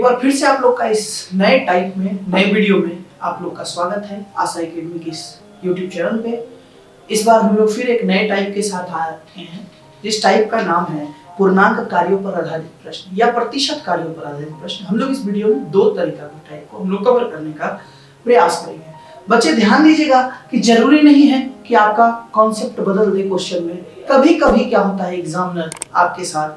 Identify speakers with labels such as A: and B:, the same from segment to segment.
A: बार फिर से आप लोग का इस नए टाइप में नए वीडियो में आप लोग का स्वागत है आशा एकेडमी के इस यूट्यूब चैनल पे। इस बार हम लोग फिर एक नए टाइप के साथ आए हैं जिस टाइप का नाम है पूर्णांक कार्यों पर आधारित प्रश्न या प्रतिशत कार्यों पर आधारित प्रश्न। हम लोग इस वीडियो में दो तरीका के टाइप को हम लोग कवर करने का प्रयास करेंगे। बच्चे ध्यान दीजिएगा कि जरूरी नहीं है कि आपका कॉन्सेप्ट बदल दे क्वेश्चन में। कभी कभी क्या होता है, एग्जामिनर आपके साथ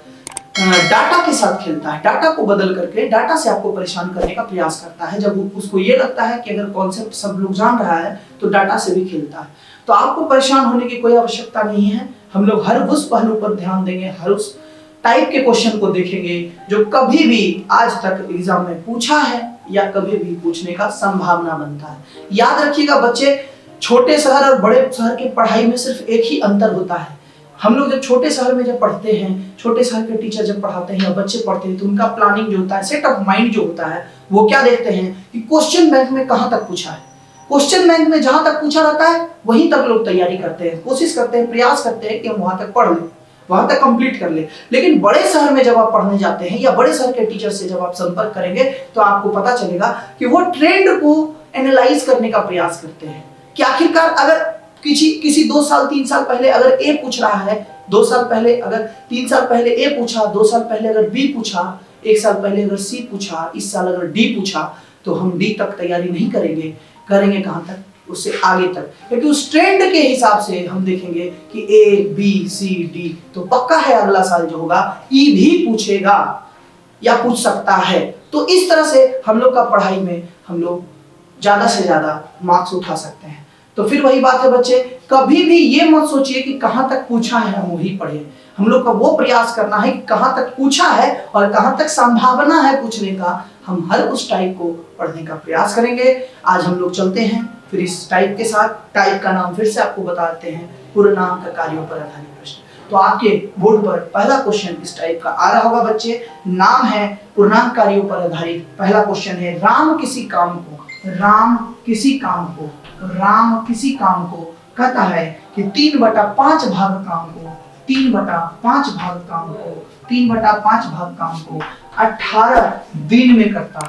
A: डाटा के साथ खेलता है, डाटा को बदल करके डाटा से आपको परेशान करने का प्रयास करता है। जब उसको ये लगता है कि अगर कॉन्सेप्ट सब लोग जान रहा है तो डाटा से भी खेलता है। तो आपको परेशान होने की कोई आवश्यकता नहीं है। हम लोग हर उस पहलू पर ध्यान देंगे, हर उस टाइप के क्वेश्चन को देखेंगे जो कभी भी आज तक एग्जाम में पूछा है या कभी भी पूछने का संभावना बनता है। याद रखिएगा बच्चे, छोटे शहर और बड़े शहर की पढ़ाई में सिर्फ एक ही अंतर होता है। हम लोग जब छोटे शहर में जब पढ़ते हैं, छोटे शहर के टीचर जब पढ़ाते हैं या बच्चे पढ़ते हैं तो उनका प्लानिंग जो होता है, सेट ऑफ माइंड जो होता है, वो क्या देखते हैं कि क्वेश्चन बैंक में कहां तक पूछा है। क्वेश्चन बैंक में जहां तक पूछा रहता है वहीं तक लोग तैयारी करते हैं, कोशिश करते हैं, प्रयास करते हैं कि हम वहां तक पढ़ लें, वहां तक कंप्लीट कर ले। लेकिन बड़े शहर में जब आप पढ़ने जाते हैं या बड़े शहर के टीचर से जब आप संपर्क करेंगे तो आपको पता चलेगा कि वो ट्रेंड को एनालाइज करने का प्रयास करते हैं कि आखिरकार अगर किसी 2 साल 3 साल पहले अगर ए पूछ रहा है, 2 साल पहले अगर 3 साल पहले ए पूछा, 2 साल पहले अगर बी पूछा, 1 साल पहले अगर सी पूछा, इस साल अगर डी पूछा, तो हम डी तक तैयारी नहीं करेंगे, करेंगे कहां तक, उससे आगे तक। क्योंकि उस ट्रेंड के हिसाब से हम देखेंगे कि ए बी सी डी, तो पक्का है अगला साल जो होगा ई भी पूछेगा या पूछ सकता है। तो इस तरह से हम लोग का पढ़ाई में हम लोग ज्यादा से ज्यादा मार्क्स उठा सकते हैं। तो फिर वही बात है बच्चे, कभी भी ये मत सोचिए कि कहां तक पूछा है हम वही पढ़े। हम लोग का वो प्रयास करना है कि कहां तक पूछा है और कहां तक संभावना है पूछने का। हम हर उस टाइप को पढ़ने का प्रयास करेंगे। आज हम लोग चलते हैं फिर इस टाइप के साथ। टाइप का नाम फिर से आपको बताते हैं, पूर्णांक कार्यों पर आधारित प्रश्न। तो आपके बोर्ड पर पहला क्वेश्चन इस टाइप का आ रहा होगा बच्चे। नाम है पूर्णांक कार्यों पर आधारित। पहला क्वेश्चन है, राम किसी काम को कहता है कि 3/5 भाग काम को 18 दिन में करता है।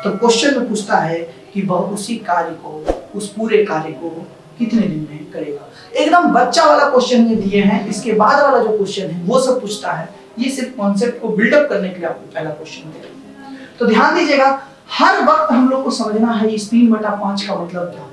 A: तो क्वेश्चन में पूछता है कि वह उसी कार्य को, उस पूरे कार्य को कितने दिन में करेगा। एकदम बच्चा वाला क्वेश्चन में दिए हैं। इसके बाद वाला जो क्वेश्चन है वो सब पूछता है। ये सिर्फ कॉन्सेप्ट को बिल्डअप करने के लिए आपको पहला क्वेश्चन दे रहे हैं। तो ध्यान दीजिएगा, हर वक्त हम लोग को समझना है इस 3/5 का मतलब क्या होता है।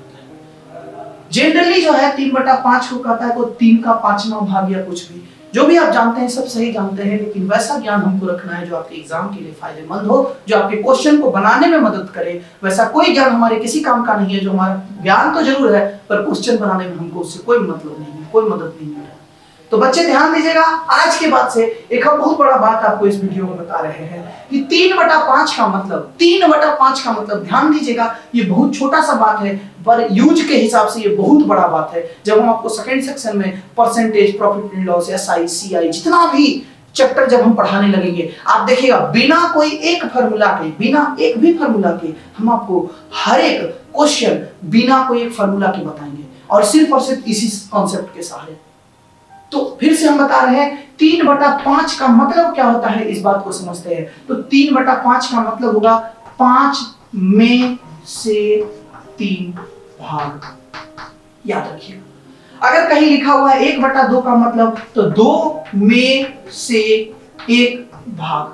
A: जनरली जो है 3/5 को कहता है को 3 का 5वां भाग या कुछ भी, जो भी आप जानते हैं सब सही जानते हैं, लेकिन वैसा ज्ञान हमको रखना है जो आपके एग्जाम के लिए फायदेमंद हो, जो आपके क्वेश्चन को बनाने में मदद करे। वैसा कोई ज्ञान हमारे किसी काम का नहीं है। जो हमारा ज्ञान तो जरूर है पर क्वेश्चन बनाने में हमको उससे कोई मतलब नहीं है, कोई मदद नहीं मिल रहा। तो बच्चे ध्यान दीजिएगा, आज के बाद से एक हम बहुत बड़ा बात आपको इस वीडियो में बता रहे हैं कि 3/5 का मतलब ध्यान दीजिएगा, ये बहुत छोटा सा बात है पर यूज के हिसाब से ये बहुत बड़ा बात है। जब हम आपको सेकंड सेक्शन में percentage, profit and loss, SI, CI, जितना भी चैप्टर जब हम पढ़ाने लगेंगे, आप देखिएगा बिना कोई एक फार्मूला के, बिना एक भी फार्मूला के हम आपको हर एक क्वेश्चन बिना कोई एक फार्मूला के बताएंगे और सिर्फ इसी कॉन्सेप्ट के सहारे। तो फिर से हम बता रहे हैं 3/5 का मतलब क्या होता है, इस बात को समझते हैं। तो 3/5 का मतलब होगा 5 में से 3 भाग। याद रखिएगा, अगर कहीं लिखा हुआ है 1/2 का मतलब तो 2 में से 1 भाग।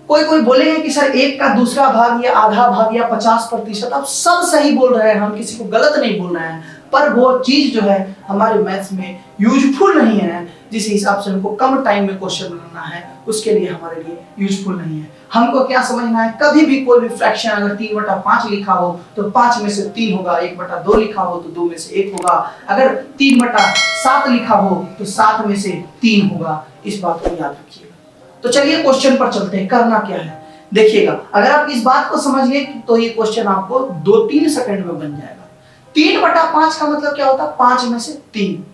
A: कोई बोलेंगे कि सर 1 का दूसरा भाग या आधा भाग या 50%। आप सब सही बोल रहे हैं, हम किसी को गलत नहीं बोल रहे हैं, पर वो चीज जो है हमारे मैथ्स में यूजफुल नहीं है। जिस हिसाब से हमको कम टाइम में क्वेश्चन बनाना है उसके लिए हमारे लिए यूजफुल नहीं है। हमको क्या समझना है, कभी भी कोई भी फ्रैक्शन अगर 3/5 लिखा हो तो 5 में से 3 होगा, 1/2 लिखा हो तो 2 में से 1 होगा, अगर 3/7 लिखा हो तो 7 में से 3 होगा। इस बात को याद रखिएगा। तो चलिए क्वेश्चन पर चलते हैं। करना क्या है देखिएगा, अगर आप इस बात को समझ गए तो ये क्वेश्चन आपको 2-3 सेकंड में बन जाएगा। 3/5 का मतलब क्या होता है, 5 में से 3,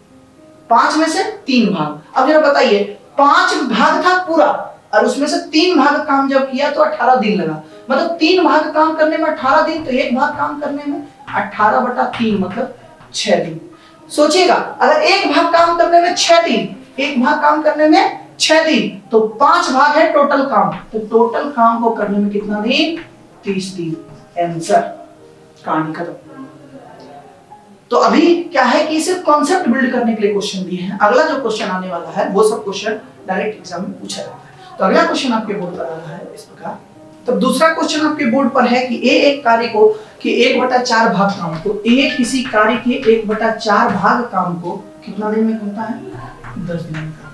A: 5 में से 3 भाग। अब जरा बताइए, 5 भाग था पूरा और उसमें से 3 भाग काम जब किया तो 18 दिन लगा। मतलब 3 भाग काम करने में 18 दिन, तो 1 भाग काम करने में 18/3 मतलब 6 दिन। सोचिएगा, अगर 1 भाग काम करने में 6 दिन, 1 भाग काम करने में 6 दिन, तो 5 भाग है टोटल काम, तो टोटल काम को करने में कितना दिन? 30 दिन। आंसर, कहानी खत्म। तो अभी क्या है कि सिर्फ कॉन्सेप्ट बिल्ड करने के लिए क्वेश्चन दिए हैं। अगला जो क्वेश्चन आने वाला है वो सब क्वेश्चन डायरेक्ट एग्जाम में पूछा जाता है। तो अगला क्वेश्चन आपके बोर्ड पर आ रहा है इस प्रकार। तो दूसरा क्वेश्चन आपके बोर्ड पर है कि एक कार्य को कि 1/4 भाग काम को, ए किसी कार्य के 1/4 भाग काम को कितना दिन में करता है? 10 दिन में करता है।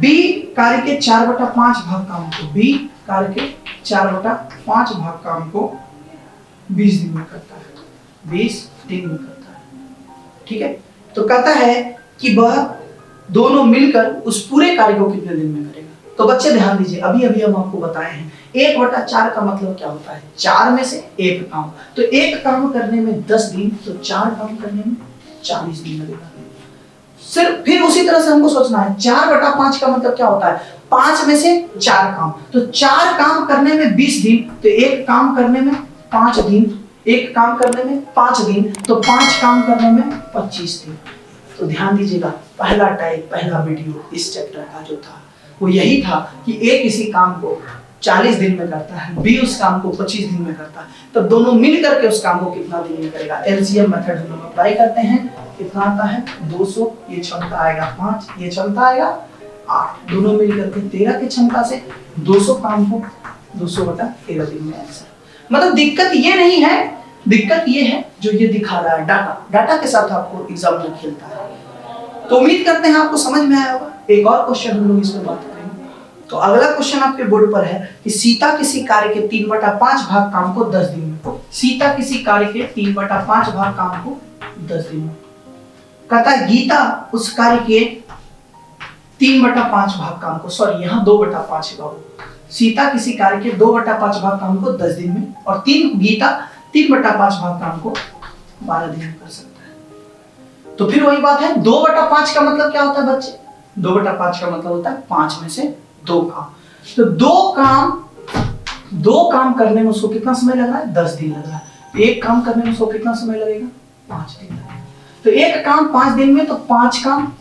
A: बी कार्य के 4/5 भाग काम को, बी कार्य के 4/5 भाग काम को 20 दिन में करता है, 20 दिन में करता है। ठीक है, तो कहता है कि वह दोनों मिलकर उस पूरे कार्य को कितने दिन में करेगा। तो बच्चे ध्यान दीजिए, अभी अभी हम आपको बताए हैं 1/4 का मतलब क्या होता है? 4 में से एक काम, तो एक काम करने में 10 दिन, तो 4 काम करने में 40 दिन लगेगा। सिर्फ फिर उसी तरह से हमको सोचना है 4/5 का मतलब क्या होता है? 5 में से 4 काम, तो 4 काम करने में 20 दिन, तो एक काम करने में 5 दिन, एक काम करने में 5 दिन, तो 5 काम करने में 25 दिन। तो ध्यान दीजिएगा, पहला टाइप, पहला वीडियो इस चैप्टर का जो था वो यही था कि ए किसी काम को 40 दिन में करता है, बी उस काम को 25 दिन में करता है, तब दोनों मिल करके उस काम को कितना दिन में करेगा। एलसीएम मेथड हम लोग अप्लाई करते हैं, कितना आता है? 200, ये क्षमता आएगा 5, ये क्षमता आएगा 8, दोनों मिल करके 13 की क्षमता से 200 काम को 200/13 दिन में आंसर। मतलब दिक्कत ये नहीं है, दिक्कत ये है जो ये दिखा रहा है डाटा के साथ आपको एग्जाम में खेलता है। तो उम्मीद करते हैं आपको समझ में आया होगा। एक और क्वेश्चन हम लोग इस पर बात करेंगे। तो अगला क्वेश्चन आपके बोर्ड पर है कि सीता किसी कार्य के 3/5 भाग काम को 10 दिन में, सीता किसी कार्य के 3/5 भाग काम को 10 दिन में, कहता है गीता उस कार्य के 3/5 भाग काम को, सॉरी यहाँ 2/5 है बाबू, सीता किसी कार्य के 2/5 भाग काम को 10 दिन में, और गीता 3/5 भाग काम को 12 दिन में कर सकता है। तो फिर वही बात है, 2/5 का मतलब क्या होता है बच्चे? 2/5 का मतलब होता है 5 में से 2 काम। तो 2 काम करने में उसको कितना समय लग रहा है? 10 दिन लग रहा है। एक काम करने में उसको कितना समय लगेगा? 5 दिन लगेगा। तो एक काम 5 दिन में, तो 5 काम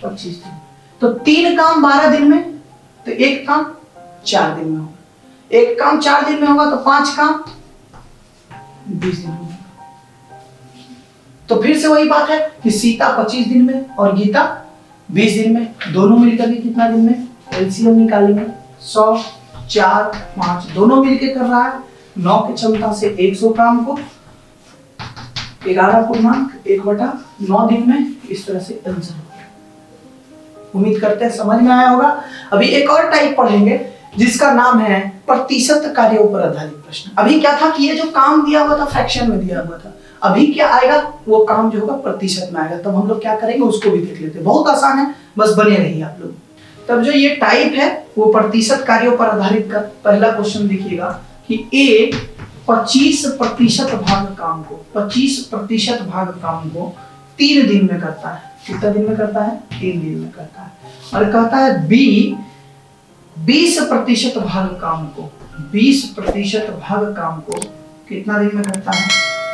A: 25 दिन, तो 3 काम 12 दिन में, तो एक काम 4 दिन में होगा। एक काम 4 दिन में होगा तो 5 काम 20 दिन में। तो फिर से वही बात है कि सीता 25 दिन में और गीता 20 दिन में, दोनों मिलकर के कितना दिन में? एलसीएम निकालेंगे, 100, 4, 5 दोनों मिलकर कर रहा है 9 की क्षमता से 100 काम को 11.1/9 दिन में, इस तरह से आंसर होगा। उम्मीद करते हैं समझ में आया होगा। अभी एक और टाइप पढ़ेंगे जिसका नाम है प्रतिशत कार्यों पर आधारित प्रश्न। अभी क्या था कि ये जो काम दिया हुआ था फ्रैक्शन में दिया हुआ था, अभी क्या आएगा? वो काम जो होगा प्रतिशत में आएगा। तब हम लोग क्या करेंगे उसको भी देख लेते हैं, बहुत आसान है, बस बने रहिए आप लोग। तब जो ये टाइप है वो प्रतिशत कार्यों पर आधारित का पहला क्वेश्चन देखिएगा कि ए 25% भाग काम को, 25% भाग काम को 3 दिन में करता है। कितना दिन में करता है? 3 दिन में करता है। और कहता है बी 20% भाग काम को, 20% भाग काम को कितना दिन में करता है?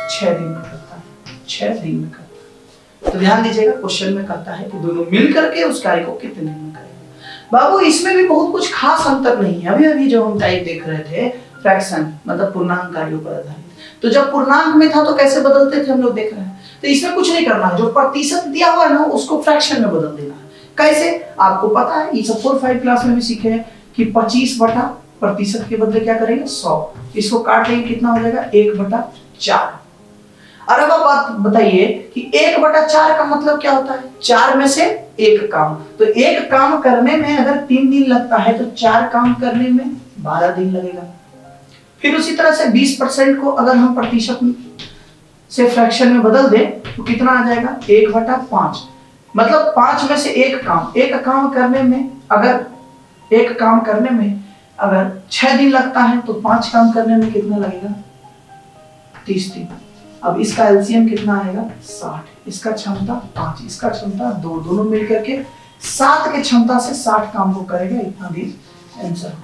A: 6 दिन में करता है, 6 दिन में करता है। तो ध्यान दीजिएगा, क्वेश्चन में कहता है कि दोनों मिलकर के उस कार्य को कितने दिन में करेंगे। बाबू इसमें भी बहुत कुछ खास अंतर नहीं है। अभी अभी जो हम टाइप देख रहे थे फ्रैक्शन मतलब पूर्णांक कार्यों पर आधारित, तो जब पूर्णांक में था तो कैसे बदलते थे हम लोग देख रहे हैं। तो इसमें कुछ नहीं करना है, जो प्रतिशत दिया हुआ है ना उसको फ्रैक्शन में बदल देना है। कैसे? आपको पता है, ये सब 4-5 क्लास में भी सीखे हैं कि 25/प्रतिशत के बदले क्या करेंगे? 100, इसको काट लेंगे, कितना हो जाएगा? 1/4। और अब आप बात बताइए कि 1/4 का मतलब क्या होता है? 4 में से एक काम, तो एक काम करने में अगर 3 दिन लगता है तो 4 काम करने में 12 दिन लगेगा। फिर उसी तरह से 20% को अगर हम प्रतिशत से फ्रैक्शन में बदल दें तो कितना आ जाएगा? 1/5, मतलब 5 में से एक काम करने में अगर 6 दिन लगता है तो 5 काम करने में कितना लगेगा? 30 दिन। अब इसका एलसीएम कितना आएगा? 60, इसका क्षमता 5, इसका क्षमता 2, दोनों मिलकर के 7 के क्षमता से 60 काम को करेगा, इतना दिन आंसर होगा।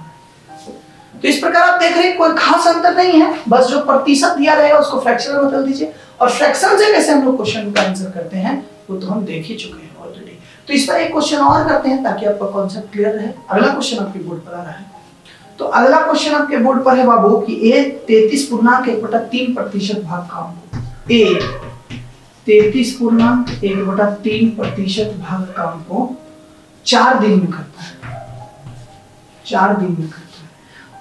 A: तो इस प्रकार आप देख रहे हैं कोई खास अंतर नहीं है, बस जो प्रतिशत दिया रहेगा उसको फ्रैक्शन में बदल दीजिए। और फ्रैक्शन से कैसे हम लोग क्वेश्चन का आंसर करते हैं वो तो हम देख ही चुके हैं ऑलरेडी। तो इस पर एक क्वेश्चन और करते हैं ताकि आपका कॉन्सेप्ट क्लियर रहे। अगला क्वेश्चन आपके बोर्ड पर आ रहा है। तो अगला क्वेश्चन आपके बोर्ड पर है बाबू कि ए 33.1/3% भाग काम को, ए 33.1/3% भाग काम को 4 दिन में करता है, 4 दिन में करता है।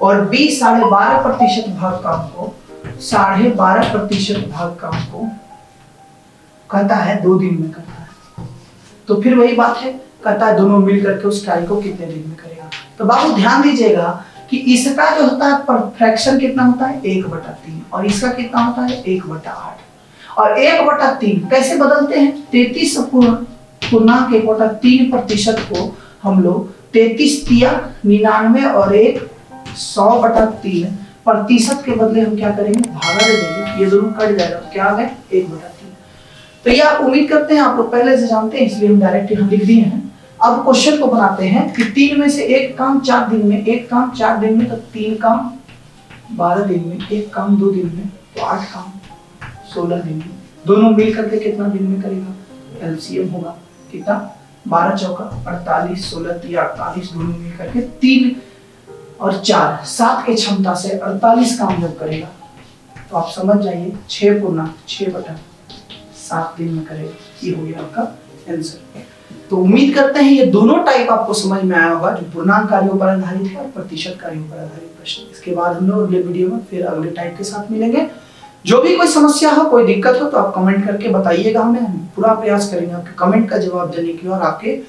A: और बी 12.5% भाग काम को, 12.5% भाग काम को कहता है 2 दिन में करता है। तो फिर वही बात है, कहता है दोनों मिल करके उस कार्य को कितने दिन में करेगा। तो बाबू ध्यान दीजिएगा कि इसका जो होता है फ्रैक्शन कितना होता है 1/3 और इसका कितना होता है 1/8। और 1/3 कैसे बदलते हैं, 33.1/3% को हम लोग 33×99 और 100/3% के बदले हम क्या करेंगे, भागा दे देंगे, ये दोनों कट जाएगा, क्या आ गए 1/3। तो ये आप उम्मीद करते हैं आप लोग पहले से जानते हैं, इसलिए हम डायरेक्ट यहाँ लिख दिए हैं। अब क्वेश्चन को बनाते हैं कि 3 में से एक काम 4 दिन में, एक काम 4 दिन में, तो 3 काम 12 दिन में, एक काम 2 दिन में, तो 8 काम 16 दिन में। दोनों मिल करके कितना दिन में करेगा, एलसीएम होगा कितना, 12 चौका 48, 16 3 48, दोनों मिल करके 3 और 4 7 की क्षमता से 48 काम जब करेगा तो आप समझ जाइए 6/6/7 दिन में करेगा। ये हो गया आपका आंसर। तो उम्मीद करते हैं ये दोनों टाइप आपको समझ में आया होगा, जो पूर्णांक कार्यों पर आधारित है और प्रतिशत कार्यों पर आधारित प्रश्न। इसके बाद हम लोग अगले वीडियो में फिर अगले टाइप के साथ मिलेंगे। जो भी कोई समस्या हो, कोई दिक्कत हो तो आप कमेंट करके बताइएगा हमें, हम पूरा प्रयास करेंगे आपके कमेंट का जवाब देने की और आपके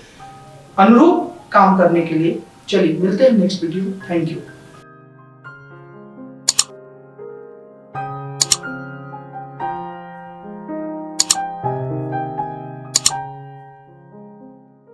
A: अनुरूप काम करने के लिए। चलिए मिलते हैं नेक्स्ट वीडियो में। Thank you.